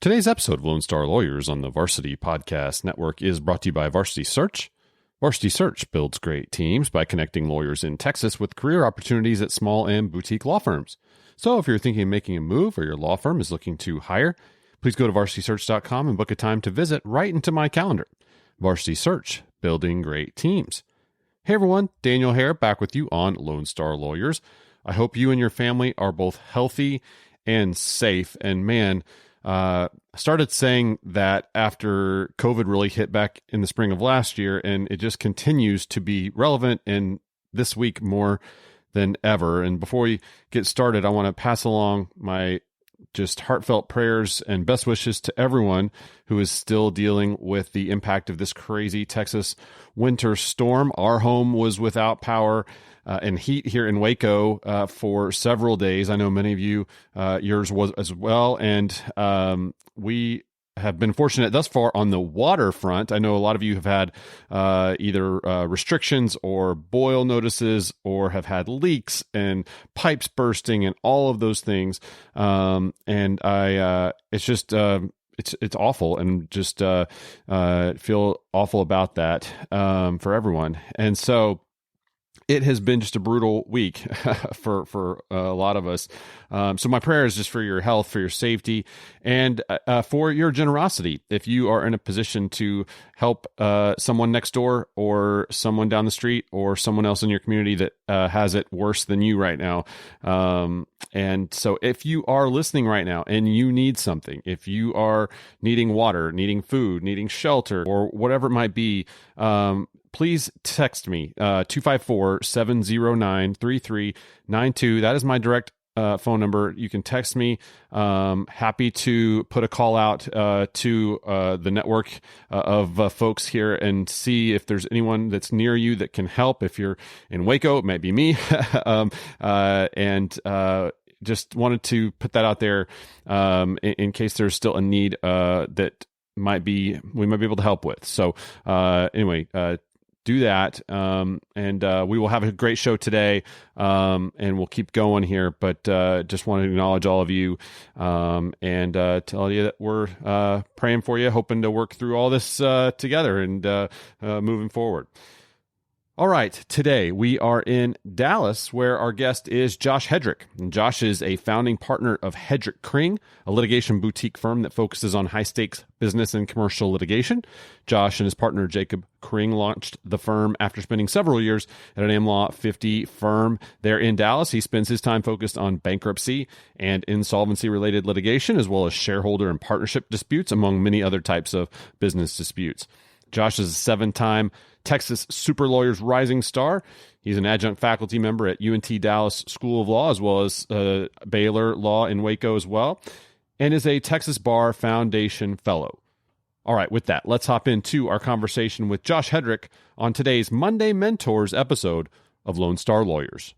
Today's episode of Lone Star Lawyers on the Varsity Podcast Network is brought to you by Varsity Search. Varsity Search builds great teams by connecting lawyers in Texas with career opportunities at small and boutique law firms. So if you're thinking of making a move or your law firm is looking to hire, please go to varsitysearch.com and book a time to visit right into my calendar. Varsity Search, building great teams. Hey everyone, Daniel Hare back with you on Lone Star Lawyers. I hope you and your family are both healthy and safe. And man, I started saying that after COVID really hit back in the spring of last year, and it just continues to be relevant in this week more than ever. And before we get started, I want to pass along my just heartfelt prayers and best wishes to everyone who is still dealing with the impact of this crazy Texas winter storm. Our home was without power and heat here in Waco for several days. I know many of you, yours was as well. And we have been fortunate thus far on the waterfront. I know a lot of you have had either restrictions or boil notices or have had leaks and pipes bursting and all of those things. And it's just, it's awful, and just feel awful about that for everyone. And so it has been just a brutal week for a lot of us. So my prayer is just for your health, for your safety, and for your generosity. If you are in a position to help someone next door or someone down the street or someone else in your community that has it worse than you right now. And so if you are listening right now and you need something, if you are needing water, needing food, needing shelter, or whatever it might be, please text me, 254-709-3392. That is my direct phone number. You can text me. Happy to put a call out to the network of folks here and see if there's anyone that's near you that can help. If you're in Waco, it might be me. Just wanted to put that out there in case there's still a need that we might be able to help with. So anyway, do that. And we will have a great show today. And we'll keep going here, but just want to acknowledge all of you and tell you that we're praying for you, hoping to work through all this together and moving forward. All right, today we are in Dallas, where our guest is Josh Hedrick. And Josh is a founding partner of Hedrick Kring, a litigation boutique firm that focuses on high-stakes business and commercial litigation. Josh and his partner Jacob Kring launched the firm after spending several years at an AmLaw 50 firm there in Dallas. He spends his time focused on bankruptcy and insolvency-related litigation, as well as shareholder and partnership disputes, among many other types of business disputes. Josh is a 7-time Texas Super Lawyers Rising Star. He's an adjunct faculty member at UNT Dallas School of Law, as well as Baylor Law in Waco as well, and is a Texas Bar Foundation Fellow. All right, with that, let's hop into our conversation with Josh Hedrick on today's Monday Mentors episode of Lone Star Lawyers.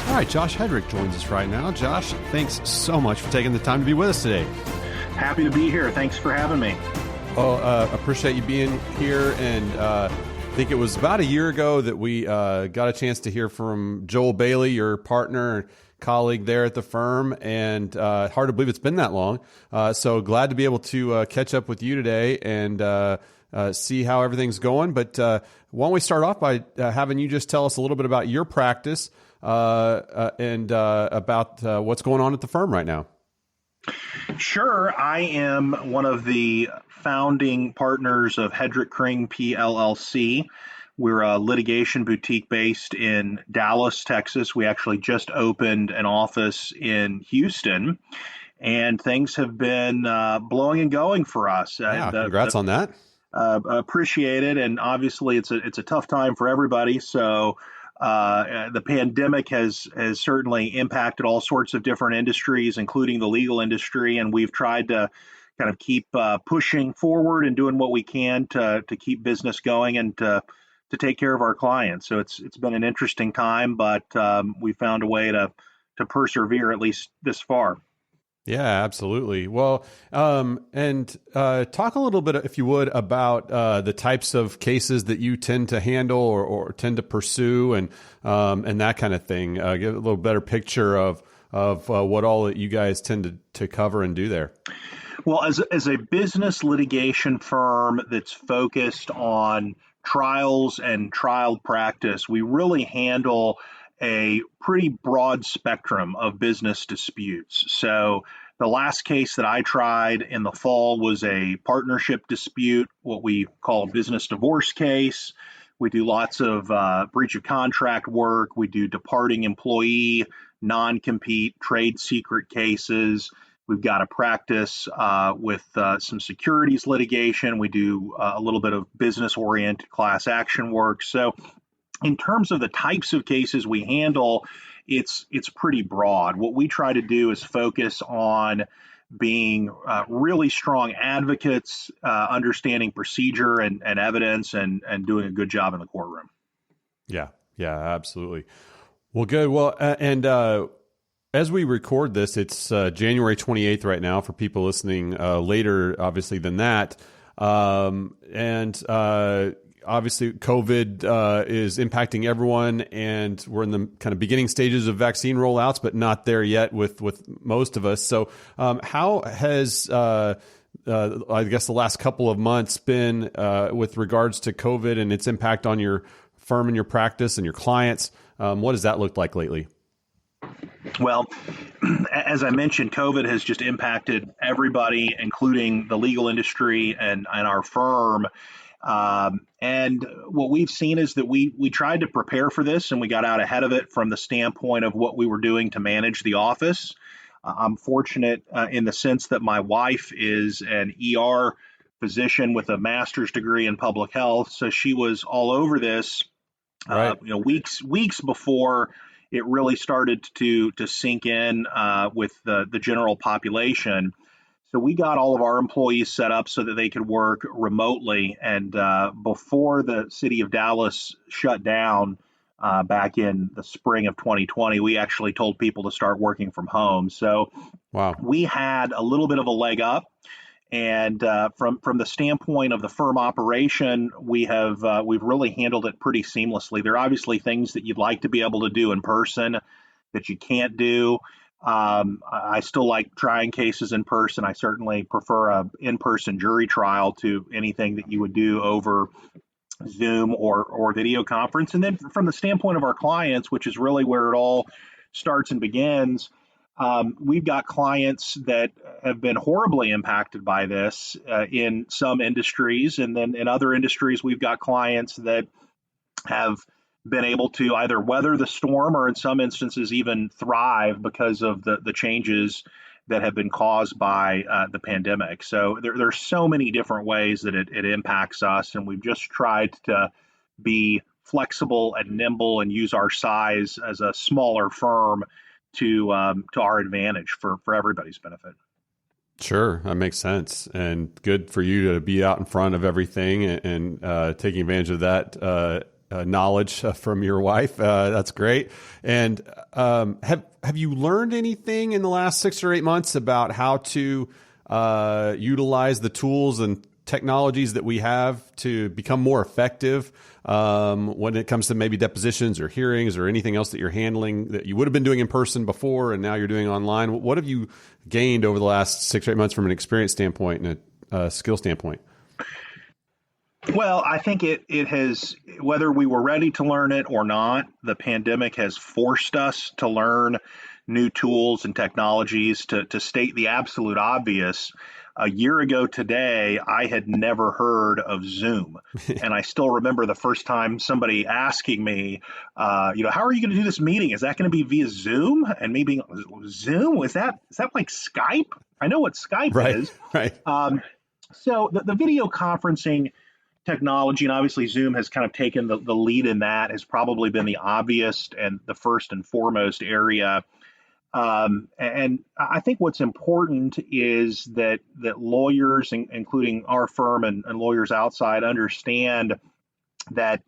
All right, Josh Hedrick joins us right now. Josh, thanks so much for taking the time to be with us today. Happy to be here. Thanks for having me. Well, appreciate you being here. And I think it was about a year ago that we got a chance to hear from Joel Bailey, your partner and colleague there at the firm. And hard to believe it's been that long. So glad to be able to catch up with you today and see how everything's going. But why don't we start off by having you just tell us a little bit about your practice and about what's going on at the firm right now. Sure. I am one of the founding partners of Hedrick Kring PLLC. We're a litigation boutique based in Dallas, Texas. We actually just opened an office in Houston, and things have been blowing and going for us. Yeah, congrats on that. Appreciate it. And obviously it's a tough time for everybody. So the pandemic has certainly impacted all sorts of different industries, including the legal industry. And we've tried to kind of keep pushing forward and doing what we can to keep business going and to to take care of our clients. So it's been an interesting time, but we found a way to persevere at least this far. Yeah, absolutely. Well, and talk a little bit, if you would, about the types of cases that you tend to handle or tend to pursue, and that kind of thing. Give a little better picture of what all that you guys tend to cover and do there. Well, as a business litigation firm that's focused on trials and trial practice, we really handle a pretty broad spectrum of business disputes. So the last case that I tried in the fall was a partnership dispute, what we call a business divorce case. We do lots of breach of contract work. We do departing employee, non-compete, trade secret cases. We've got a practice with some securities litigation. We do a little bit of business-oriented class action work. So in terms of the types of cases we handle, it's pretty broad. What we try to do is focus on being really strong advocates, understanding procedure and evidence, and doing a good job in the courtroom. Yeah, absolutely. Well, good. Well, as we record this, it's January 28th right now for people listening later, obviously, than that. Obviously, COVID is impacting everyone, and we're in the kind of beginning stages of vaccine rollouts, but not there yet with most of us. So how has, I guess, the last couple of months been with regards to COVID and its impact on your firm and your practice and your clients? What does that look like lately? Well, as I mentioned, COVID has just impacted everybody, including the legal industry and our firm. And what we've seen is that we tried to prepare for this, and we got out ahead of it from the standpoint of what we were doing to manage the office. I'm fortunate in the sense that my wife is an ER physician with a master's degree in public health, so she was all over this, Right. weeks before it really started to sink in with the general population. So we got all of our employees set up so that they could work remotely. And before the city of Dallas shut down back in the spring of 2020, we actually told people to start working from home. So Wow. We had a little bit of a leg up. And from the standpoint of the firm operation, we've really handled it pretty seamlessly. There are obviously things that you'd like to be able to do in person that you can't do. I still like trying cases in person. I certainly prefer a in-person jury trial to anything that you would do over Zoom or video conference. And then from the standpoint of our clients, which is really where it all starts and begins, we've got clients that have been horribly impacted by this in some industries. And then in other industries, we've got clients that have been able to either weather the storm or in some instances even thrive because of the changes that have been caused by the pandemic. So there's so many different ways that it impacts us, and we've just tried to be flexible and nimble and use our size as a smaller firm to our advantage for everybody's benefit. Sure, that makes sense, and good for you to be out in front of everything and taking advantage of that knowledge from your wife. That's great. And have you learned anything in the last 6 or 8 months about how to utilize the tools and technologies that we have to become more effective when it comes to maybe depositions or hearings or anything else that you're handling that you would have been doing in person before and now you're doing online? What have you gained over the last 6 or 8 months from an experience standpoint and a skill standpoint? Well, I think it has, whether we were ready to learn it or not, the pandemic has forced us to learn new tools and technologies. To state the absolute obvious, a year ago today, I had never heard of Zoom. And I still remember the first time somebody asking me, how are you going to do this meeting? Is that going to be via Zoom? And me being, Zoom? Is that like Skype? I know what Skype is. Right. So the video conferencing technology, and obviously Zoom has kind of taken the lead in that, has probably been the obvious and the first and foremost area. And I think what's important is that lawyers, including our firm and lawyers outside, understand that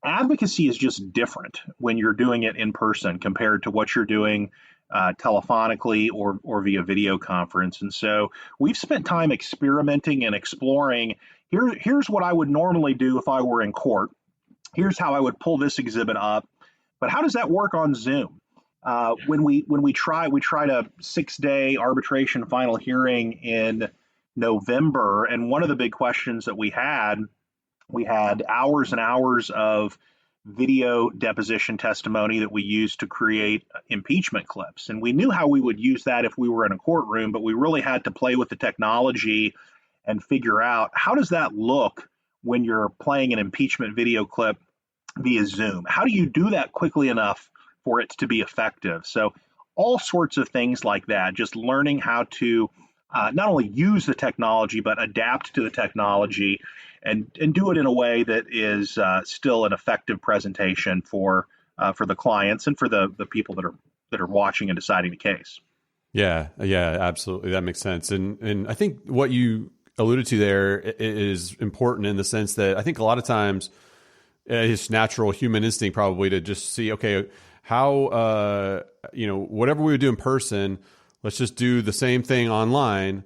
Advocacy is just different when you're doing it in person compared to what you're doing telephonically or via video conference. And so we've spent time experimenting and exploring. Here's what I would normally do if I were in court. Here's how I would pull this exhibit up. But how does that work on Zoom? When we tried a 6-day arbitration final hearing in November, and one of the big questions that we had hours and hours of video deposition testimony that we used to create impeachment clips. And we knew how we would use that if we were in a courtroom, but we really had to play with the technology and figure out, how does that look when you're playing an impeachment video clip via Zoom? How do you do that quickly enough for it to be effective? So all sorts of things like that, just learning how to not only use the technology, but adapt to the technology and do it in a way that is still an effective presentation for the clients and for the people that are watching and deciding the case. Yeah, absolutely. That makes sense. And I think what you alluded to there is important in the sense that I think a lot of times it's natural human instinct probably to just see, okay, how, whatever we would do in person, let's just do the same thing online,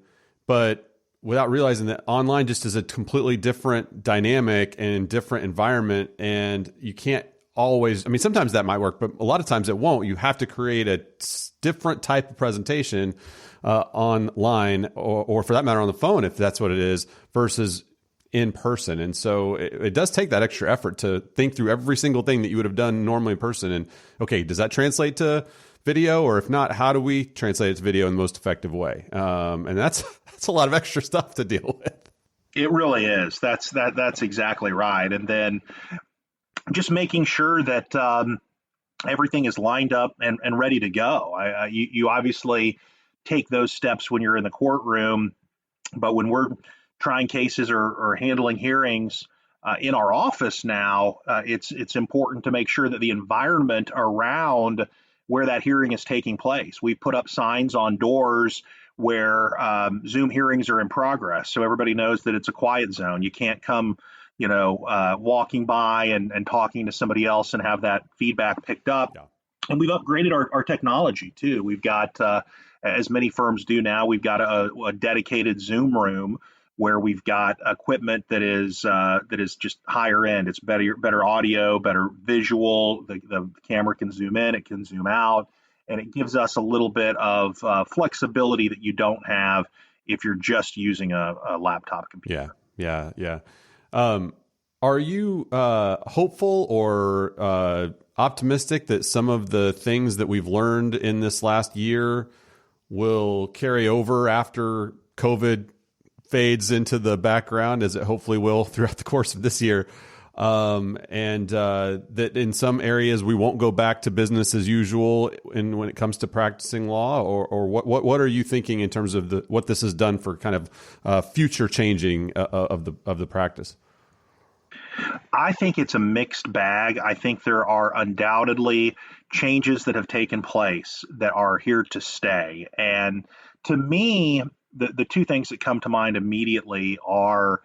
but without realizing that online just is a completely different dynamic and different environment. And you can't always, I mean, sometimes that might work, but a lot of times it won't. You have to create a different type of presentation online or for that matter on the phone, if that's what it is, versus in person. And so it does take that extra effort to think through every single thing that you would have done normally in person. And okay, does that translate to video? Or if not, how do we translate it to video in the most effective way? And that's a lot of extra stuff to deal with. It really is. That's exactly right. And then just making sure that everything is lined up and ready to go. You obviously take those steps when you're in the courtroom, but when we're trying cases or handling hearings in our office now, it's important to make sure that the environment around where that hearing is taking place. We put up signs on doors where Zoom hearings are in progress, so everybody knows that it's a quiet zone. You can't come, walking by and talking to somebody else and have that feedback picked up. Yeah. And we've upgraded our technology too. We've got, as many firms do now, we've got a dedicated Zoom room where we've got equipment that is just higher end. It's better audio, better visual. The camera can zoom in, it can zoom out, and it gives us a little bit of flexibility that you don't have if you're just using a laptop computer. Yeah. Are you hopeful or optimistic that some of the things that we've learned in this last year will carry over after COVID fades into the background, as it hopefully will throughout the course of this year, and that in some areas we won't go back to business as usual when it comes to practicing law, or what are you thinking in terms of what this has done for kind of future changing of the practice? I think it's a mixed bag. I think there are undoubtedly changes that have taken place that are here to stay, and to me, the two things that come to mind immediately are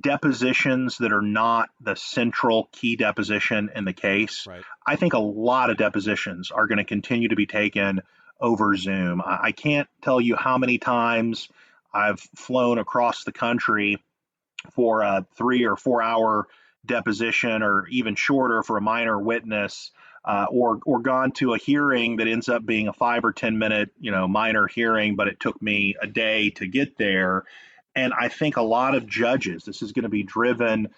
depositions that are not the central key deposition in the case. Right. I think a lot of depositions are going to continue to be taken over Zoom. I can't tell you how many times I've flown across the country for a 3 or 4 hour deposition, or even shorter for a minor witness, or gone to a hearing that ends up being a 5 or 10 minute, minor hearing, but it took me a day to get there. And I think a lot of judges, this is going to be driven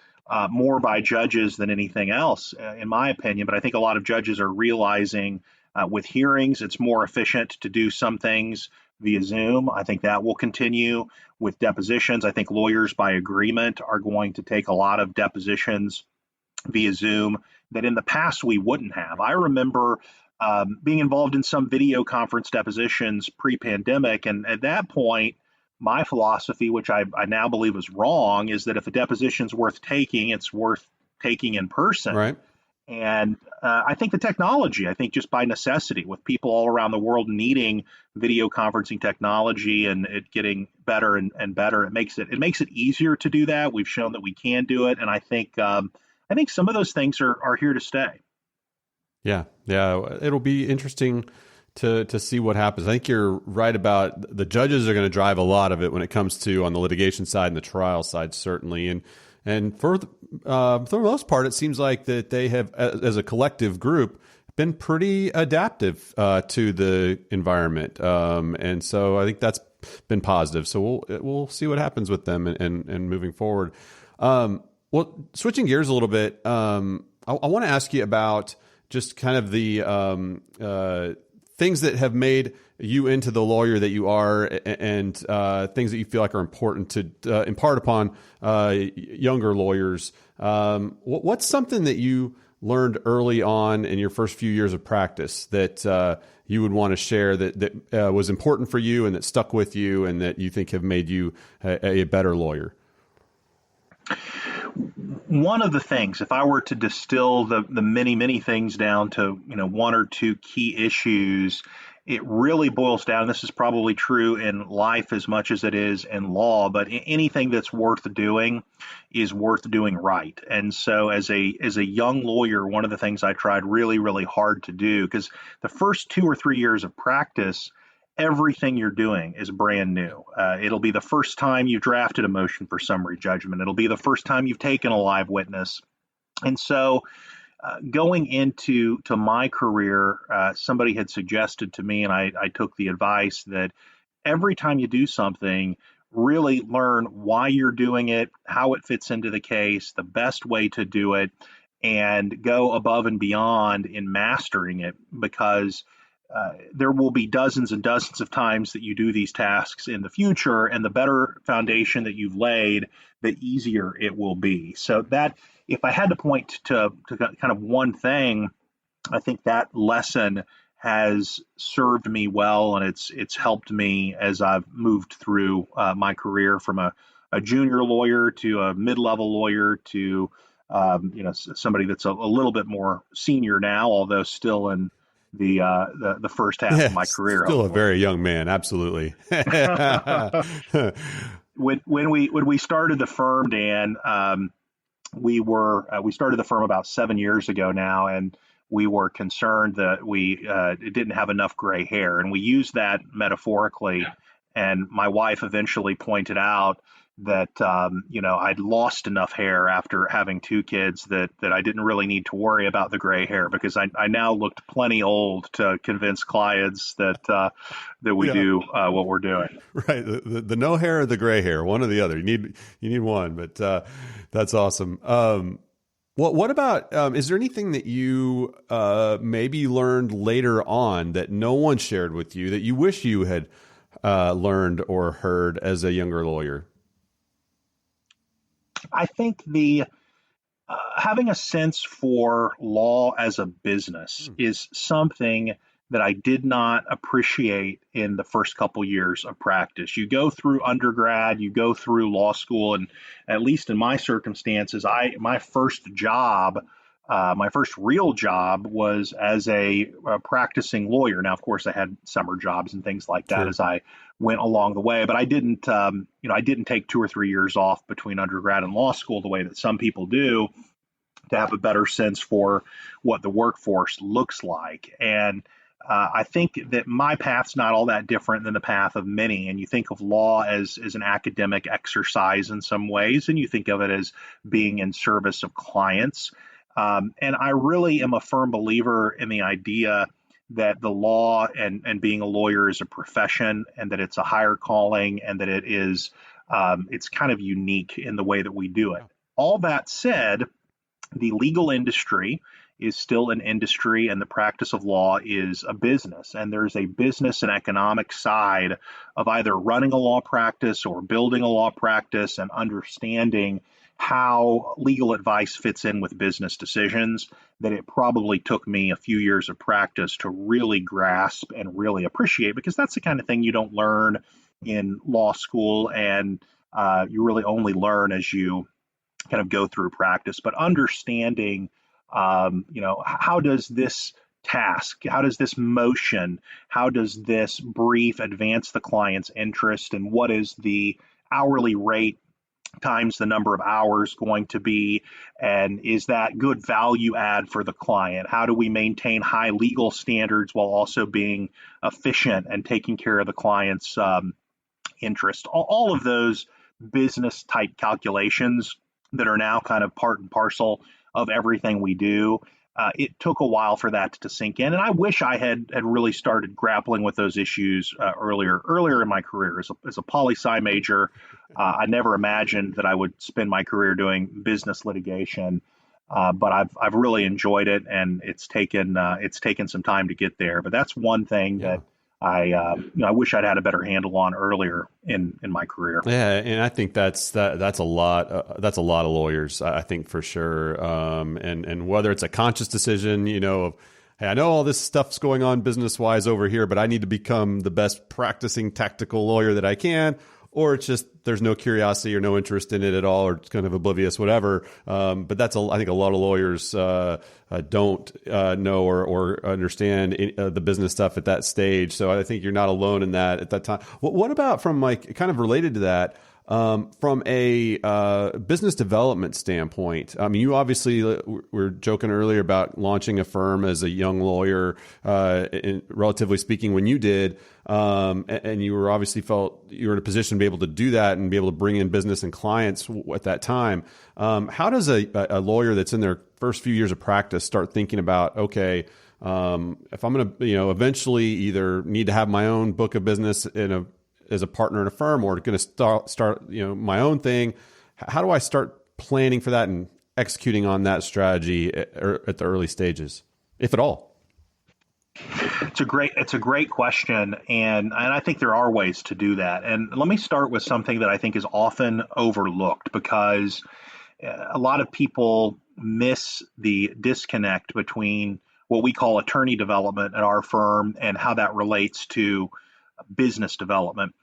more by judges than anything else, in my opinion. But I think a lot of judges are realizing with hearings, it's more efficient to do some things via Zoom. I think that will continue with depositions. I think lawyers by agreement are going to take a lot of depositions via Zoom that in the past we wouldn't have. I remember being involved in some video conference depositions pre-pandemic, and at that point, my philosophy, which I now believe is wrong, is that if a deposition's worth taking, it's worth taking in person. Right. And I think the technology, just by necessity, with people all around the world needing video conferencing technology and it getting better and better, it makes it easier to do that. We've shown that we can do it, and I think I think some of those things are here to stay. Yeah. Yeah. It'll be interesting to see what happens. I think you're right about the judges are going to drive a lot of it when it comes to on the litigation side and the trial side, certainly. And for the most part, it seems like that they have, as a collective group, been pretty adaptive to the environment. And so I think that's been positive. So we'll see what happens with them and moving forward. Well, switching gears a little bit, I want to ask you about just kind of the things that have made you into the lawyer that you are, and things that you feel like are important to impart upon younger lawyers. What's something that you learned early on in your first few years of practice that you would want to share that was important for you and that stuck with you and that you think have made you a better lawyer? One of the things, if I were to distill the many, many things down to, one or two key issues, it really boils down. This is probably true in life as much as it is in law, but anything that's worth doing is worth doing right. And so as a young lawyer, one of the things I tried really, really hard to do, because the first 2 or 3 years of practice, everything you're doing is brand new. It'll be the first time you've drafted a motion for summary judgment. It'll be the first time you've taken a live witness. And so going into my career, somebody had suggested to me, and I took the advice, that every time you do something, really learn why you're doing it, how it fits into the case, the best way to do it, and go above and beyond in mastering it, because there will be dozens and dozens of times that you do these tasks in the future, and the better foundation that you've laid, the easier it will be. So that, if I had to point to kind of one thing, I think that lesson has served me well, and it's helped me as I've moved through my career from a junior lawyer to a mid-level lawyer to somebody that's a little bit more senior now, although still in the first half of my career. Still hopefully a very young man, absolutely. when we started the firm, Dan, we started the firm about 7 years ago now, and we were concerned that we didn't have enough gray hair, and we used that metaphorically. And my wife eventually pointed out that I'd lost enough hair after having 2 kids that I didn't really need to worry about the gray hair, because I now looked plenty old to convince clients that we do what we're doing. Right, the no hair or the gray hair, one or the other. You need one, but that's awesome. What about is there anything that you maybe learned later on that no one shared with you that you wish you had learned or heard as a younger lawyer? I think having a sense for law as a business is something that I did not appreciate in the first couple years of practice. You go through undergrad, you go through law school, and at least in my circumstances, my first real job was as a practicing lawyer. Now, of course, I had summer jobs and things like that as I went along the way, but I didn't take 2 or 3 years off between undergrad and law school the way that some people do, to have a better sense for what the workforce looks like. And I think that my path's not all that different than the path of many. And you think of law as an academic exercise in some ways, and you think of it as being in service of clients. And I really am a firm believer in the idea that the law and being a lawyer is a profession, and that it's a higher calling, and that it's kind of unique in the way that we do it. All that said, the legal industry is still an industry, and the practice of law is a business. And there's a business and economic side of either running a law practice or building a law practice, and understanding how legal advice fits in with business decisions, that it probably took me a few years of practice to really grasp and really appreciate, because that's the kind of thing you don't learn in law school, and you really only learn as you kind of go through practice. But understanding, how does this task, how does this motion, how does this brief advance the client's interest, and what is the hourly rate times the number of hours going to be? And is that good value add for the client? How do we maintain high legal standards while also being efficient and taking care of the client's interest? All of those business type calculations that are now kind of part and parcel of everything we do. It took a while for that to sink in, and I wish I had really started grappling with those issues earlier in my career. As a poli-sci major, I never imagined that I would spend my career doing business litigation, but I've really enjoyed it, and it's taken some time to get there. But that's one thing that I wish I'd had a better handle on earlier in my career. Yeah, and I think that's a lot. That's a lot of lawyers, I think, for sure. And whether it's a conscious decision, of, hey, I know all this stuff's going on business wise over here, but I need to become the best practicing tactical lawyer that I can, or it's just there's no curiosity or no interest in it at all, or it's kind of oblivious, whatever. But I think a lot of lawyers don't know or understand the business stuff at that stage. So I think you're not alone in that at that time. What about from kind of related to that? From a business development standpoint, I mean, you obviously were joking earlier about launching a firm as a young lawyer, relatively speaking, when you did, and you were obviously felt you were in a position to be able to do that and be able to bring in business and clients at that time. How does a lawyer that's in their first few years of practice start thinking about, okay, if I'm going to, eventually either need to have my own book of business as a partner in a firm, or going to start my own thing, how do I start planning for that and executing on that strategy at the early stages, if at all? It's a great question, and I think there are ways to do that. And let me start with something that I think is often overlooked, because a lot of people miss the disconnect between what we call attorney development at our firm and how that relates to business development.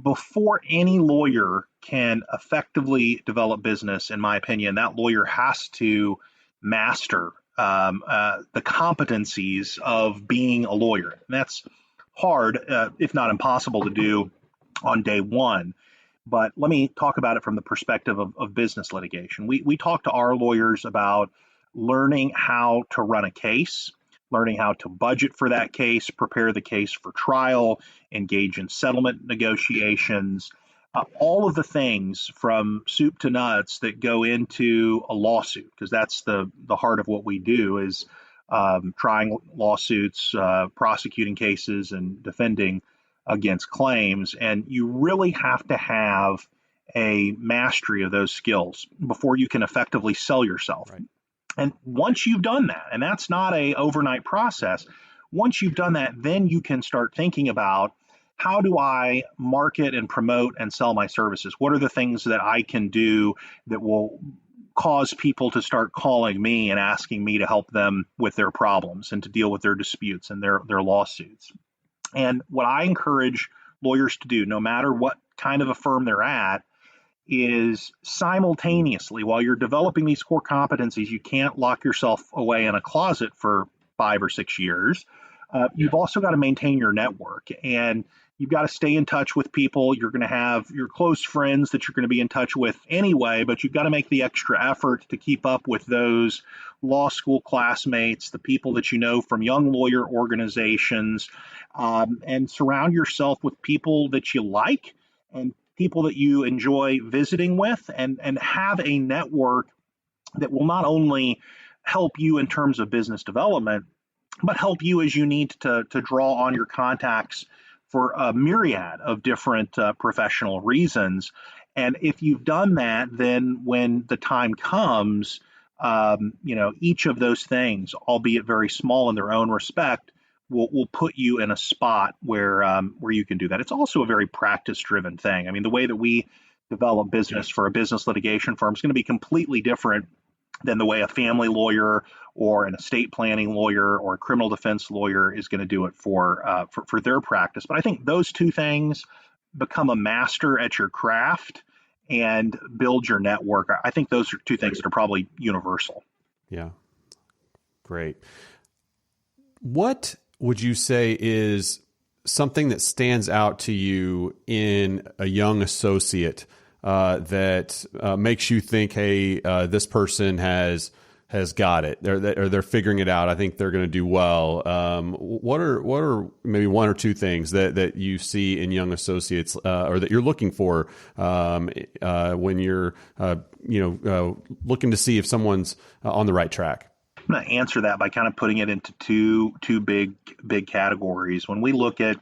Before any lawyer can effectively develop business, in my opinion, that lawyer has to master the competencies of being a lawyer. And that's hard, if not impossible, to do on day one. But let me talk about it from the perspective of business litigation. We talk to our lawyers about learning how to run a case, learning how to budget for that case, prepare the case for trial, engage in settlement negotiations, all of the things from soup to nuts that go into a lawsuit, because that's the heart of what we do, is trying lawsuits, prosecuting cases, and defending against claims. And you really have to have a mastery of those skills before you can effectively sell yourself. Right. And once you've done that, and that's not an overnight process, once you've done that, then you can start thinking about, how do I market and promote and sell my services? What are the things that I can do that will cause people to start calling me and asking me to help them with their problems and to deal with their disputes and their lawsuits? And what I encourage lawyers to do, no matter what kind of a firm they're at, is simultaneously, while you're developing these core competencies, you can't lock yourself away in a closet for 5 or 6 years. You've also got to maintain your network, and you've got to stay in touch with people. You're going to have your close friends that you're going to be in touch with anyway, but you've got to make the extra effort to keep up with those law school classmates, the people that you know from young lawyer organizations, and surround yourself with people that you like and people that you enjoy visiting with, and have a network that will not only help you in terms of business development, but help you as you need to draw on your contacts for a myriad of different professional reasons. And if you've done that, then when the time comes, each of those things, albeit very small in their own respect, will put you in a spot where you can do that. It's also a very practice-driven thing. I mean, the way that we develop business for a business litigation firm is going to be completely different than the way a family lawyer or an estate planning lawyer or a criminal defense lawyer is going to do it for their practice. But I think those two things, become a master at your craft and build your network, I think those are two things that are probably universal. Yeah. Great. What would you say is something that stands out to you in a young associate that makes you think, hey, this person has got it. They're figuring it out. I think they're going to do well. What are maybe one or two things that you see in young associates or that you're looking for when you're looking to see if someone's on the right track? I'm going to answer that by kind of putting it into two big categories. When we look at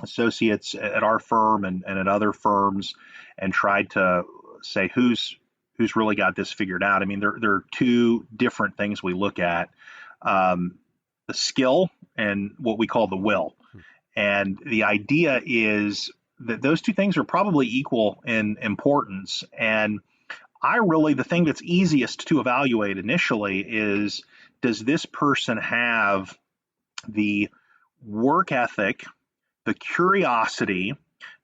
associates at our firm and at other firms and tried to say who's really got this figured out. I mean, there are two different things we look at, the skill and what we call the will. And the idea is that those two things are probably equal in importance. And the thing that's easiest to evaluate initially is, does this person have the work ethic, the curiosity,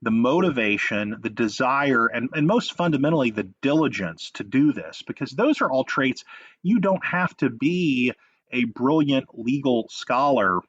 the motivation, the desire, and most fundamentally, the diligence to do this? Because those are all traits. You don't have to be a brilliant legal scholar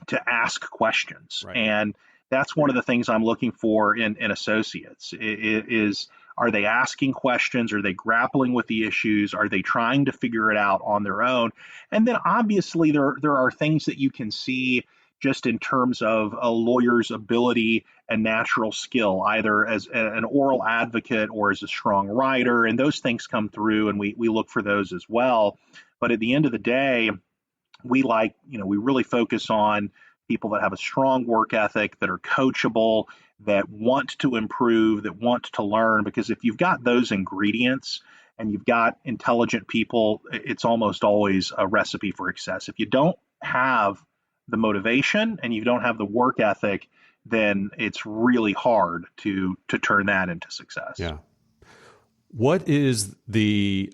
to ask questions. Right. And that's one of the things I'm looking for in associates is, are they asking questions? Are they grappling with the issues? Are they trying to figure it out on their own? And then obviously there are things that you can see just in terms of a lawyer's ability and natural skill, either as an oral advocate or as a strong writer. And those things come through, and we look for those as well. But at the end of the day, we really focus on people that have a strong work ethic, that are coachable, that want to improve, that want to learn. Because if you've got those ingredients and you've got intelligent people, it's almost always a recipe for success. If you don't have the motivation and you don't have the work ethic, then it's really hard to turn that into success. Yeah. What is the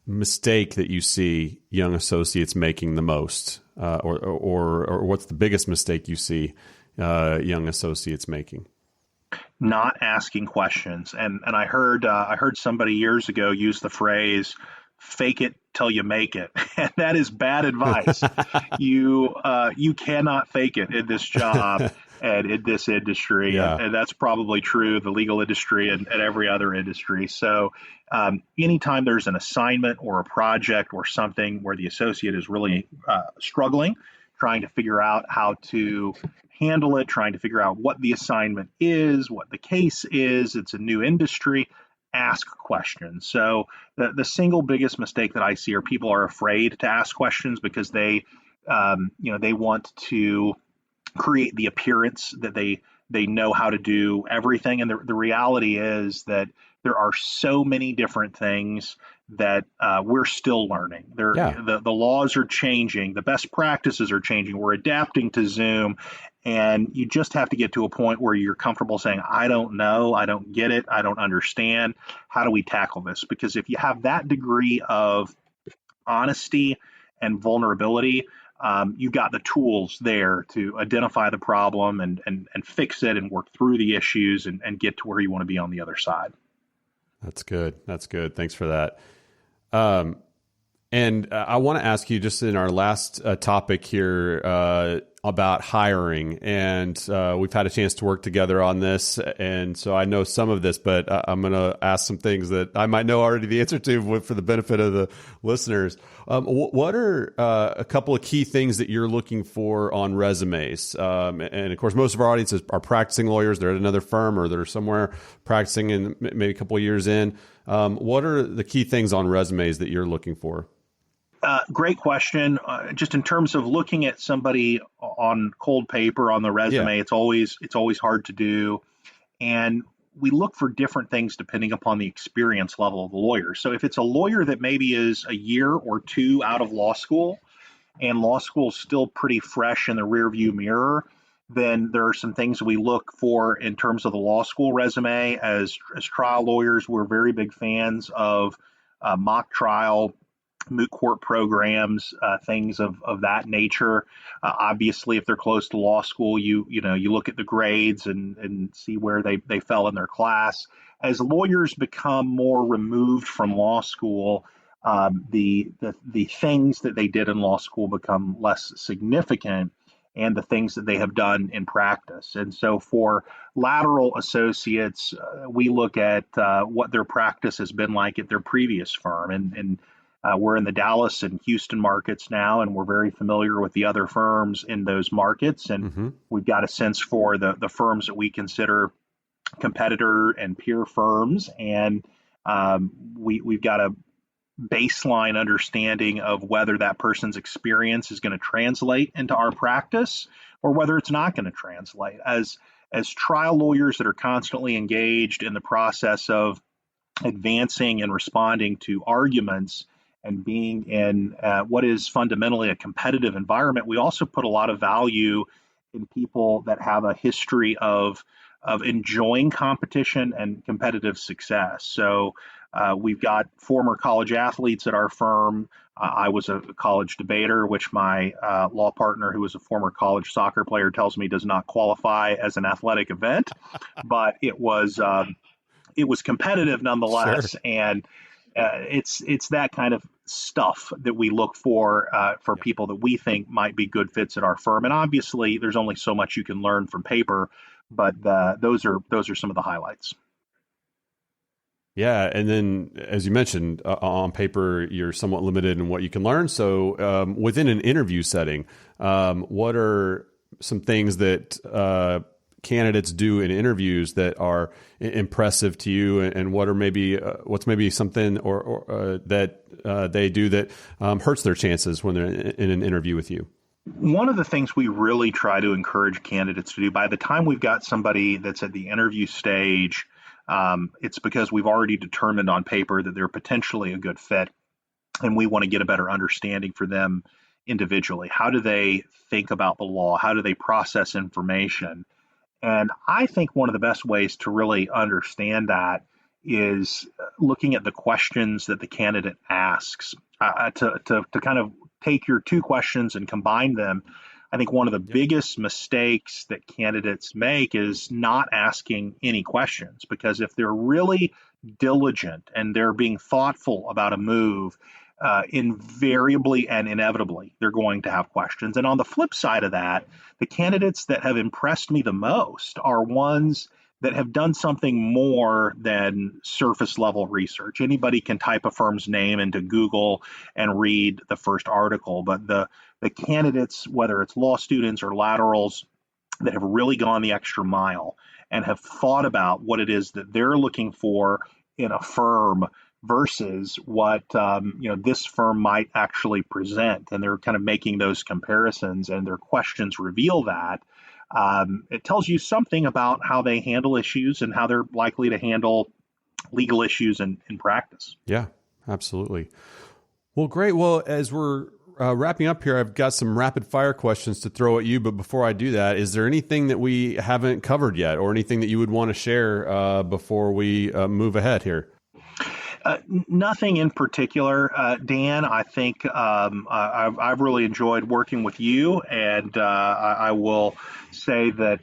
mistake that you see young associates making the most, or what's the biggest mistake you see young associates making? Not asking questions. And I heard somebody years ago use the phrase, "Fake it till you make it," and that is bad advice. You cannot fake it in this job and in this industry, and that's probably true of the legal industry and every other industry. So anytime there's an assignment or a project or something where the associate is really struggling, trying to figure out how to handle it, trying to figure out what the assignment is, what the case is, it's a new industry, ask questions. So the single biggest mistake that I see are people are afraid to ask questions because they want to create the appearance that they know how to do everything. And the reality is that there are so many different things that we're still learning. The laws are changing. The best practices are changing. We're adapting to Zoom. And you just have to get to a point where you're comfortable saying, I don't know, I don't get it, I don't understand. How do we tackle this? Because if you have that degree of honesty and vulnerability, you've got the tools there to identify the problem and fix it and work through the issues and get to where you want to be on the other side. That's good. That's good. Thanks for that. And I want to ask you just in our last topic here about hiring. And we've had a chance to work together on this. And so I know some of this, but I'm going to ask some things that I might know already the answer to for the benefit of the listeners. What are a couple of key things that you're looking for on resumes? And of course, most of our audiences are practicing lawyers. They're at another firm or they're somewhere practicing and maybe a couple of years in. What are the key things on resumes that you're looking for? Great question. Just in terms of looking at somebody on cold paper on the resume, it's always hard to do. And we look for different things depending upon the experience level of the lawyer. So if it's a lawyer that maybe is a year or two out of law school and law school is still pretty fresh in the rearview mirror, then there are some things we look for in terms of the law school resume. As trial lawyers, we're very big fans of mock trial, moot court programs, things of that nature. Obviously, if they're close to law school, you look at the grades and see where they fell in their class. As lawyers become more removed from law school, the things that they did in law school become less significant, and the things that they have done in practice. And so for lateral associates, we look at what their practice has been like at their previous firm. And we're in the Dallas and Houston markets now, and we're very familiar with the other firms in those markets. And we've got a sense for the firms that we consider competitor and peer firms. And we've got a baseline understanding of whether that person's experience is going to translate into our practice or whether it's not going to translate. As trial lawyers that are constantly engaged in the process of advancing and responding to arguments and being in what is fundamentally a competitive environment, we also put a lot of value in people that have a history of enjoying competition and competitive success. So we've got former college athletes at our firm. I was a college debater, which my law partner, who was a former college soccer player, tells me does not qualify as an athletic event, but it was competitive nonetheless. Sure. And it's that kind of stuff that we look for people that we think might be good fits at our firm. And obviously, there's only so much you can learn from paper, but those are some of the highlights. Yeah, and then as you mentioned, on paper, you're somewhat limited in what you can learn. So within an interview setting, what are some things that candidates do in interviews that are impressive to you, and what are what's maybe something or that they do that hurts their chances when they're in an interview with you? One of the things we really try to encourage candidates to do, by the time we've got somebody that's at the interview stage, it's because we've already determined on paper that they're potentially a good fit, and we want to get a better understanding for them individually. How do they think about the law? How do they process information? And I think one of the best ways to really understand that is looking at the questions that the candidate asks. To kind of take your two questions and combine them, I think one of the biggest mistakes that candidates make is not asking any questions, because if they're really diligent and they're being thoughtful about a move, invariably and inevitably, they're going to have questions. And on the flip side of that, the candidates that have impressed me the most are ones that have done something more than surface level research. Anybody can type a firm's name into Google and read the first article, but the candidates, whether it's law students or laterals, that have really gone the extra mile and have thought about what it is that they're looking for in a firm versus what this firm might actually present, and they're kind of making those comparisons, and their questions reveal that. It tells you something about how they handle issues and how they're likely to handle legal issues in practice. Yeah, absolutely. Well, great. Well, as we're wrapping up here, I've got some rapid fire questions to throw at you. But before I do that, is there anything that we haven't covered yet, or anything that you would want to share before we move ahead here? Nothing in particular, Dan. I think I've really enjoyed working with you, and I will say that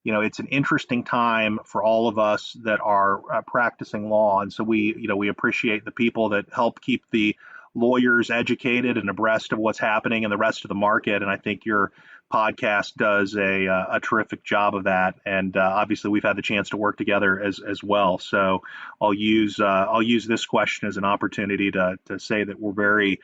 it's an interesting time for all of us that are practicing law, and so we appreciate the people that help keep the lawyers educated and abreast of what's happening in the rest of the market. And I think your podcast does a terrific job of that. And obviously, we've had the chance to work together as well. So I'll use this question as an opportunity to say that we're very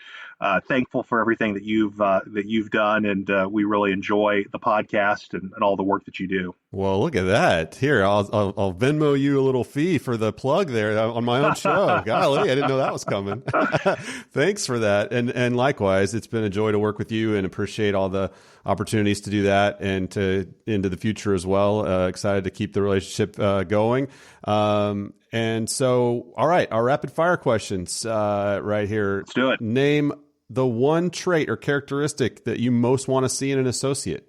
thankful for everything that you've done, and we really enjoy the podcast and all the work that you do. Well, look at that. Here, I'll Venmo you a little fee for the plug there on my own show. Golly, I didn't know that was coming. Thanks for that. And likewise, it's been a joy to work with you, and appreciate all the opportunities to do that and to into the future as well. Excited to keep the relationship going. And so, all right, our rapid fire questions right here. Let's do it. Name the one trait or characteristic that you most want to see in an associate.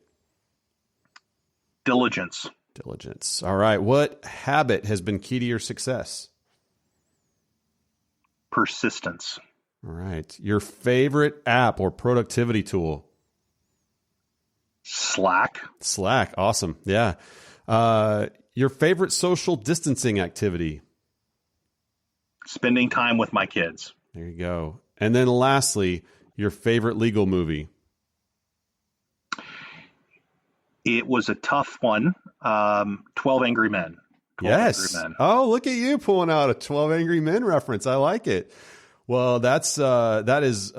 Diligence. All right. What habit has been key to your success? Persistence. All right. Your favorite app or productivity tool? Slack. Awesome. Yeah. Your favorite social distancing activity? Spending time with my kids. There you go. And then lastly, your favorite legal movie? It was a tough one. 12 Angry Men. 12 Yes. Angry Men. Oh, look at you pulling out a 12 Angry Men reference. I like it. Well, that is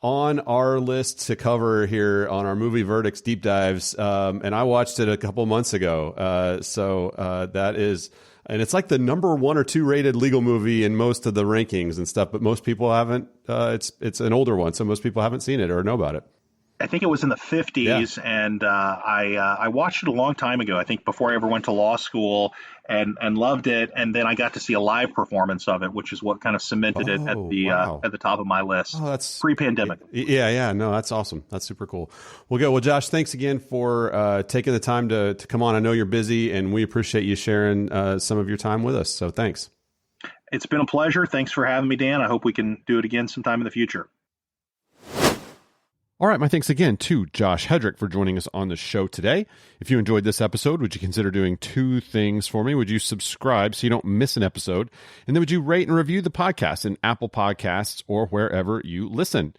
on our list to cover here on our movie verdicts deep dives. And I watched it a couple months ago. So that is, and it's like the number 1 or 2 rated legal movie in most of the rankings and stuff, but most people haven't, it's an older one. So most people haven't seen it or know about it. I think it was in the 50s, and I watched it a long time ago, I think before I ever went to law school, and loved it. And then I got to see a live performance of it, which is what kind of cemented it at the top of my list. Oh, that's pre-pandemic. Yeah. No, that's awesome. That's super cool. Well, good. Well, Josh, thanks again for taking the time to come on. I know you're busy, and we appreciate you sharing some of your time with us. So thanks. It's been a pleasure. Thanks for having me, Dan. I hope we can do it again sometime in the future. All right, my thanks again to Josh Hedrick for joining us on the show today. If you enjoyed this episode, would you consider doing 2 things for me? Would you subscribe so you don't miss an episode? And then would you rate and review the podcast in Apple Podcasts or wherever you listen?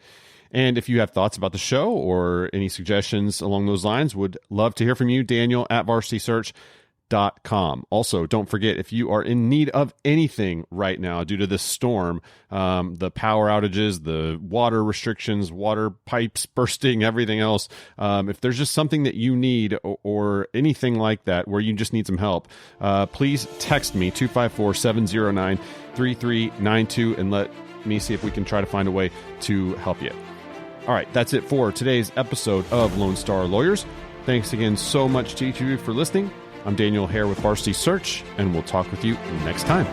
And if you have thoughts about the show or any suggestions along those lines, would love to hear from you, Daniel at VarsitySearch.com. Also, don't forget, if you are in need of anything right now due to this storm, the power outages, the water restrictions, water pipes bursting, everything else, if there's just something that you need or anything like that where you just need some help, please text me 254-709-3392 and let me see if we can try to find a way to help you. All right, that's it for today's episode of Lone Star Lawyers. Thanks again so much to each of you for listening. I'm Daniel Hare with Varsity Search, and we'll talk with you next time.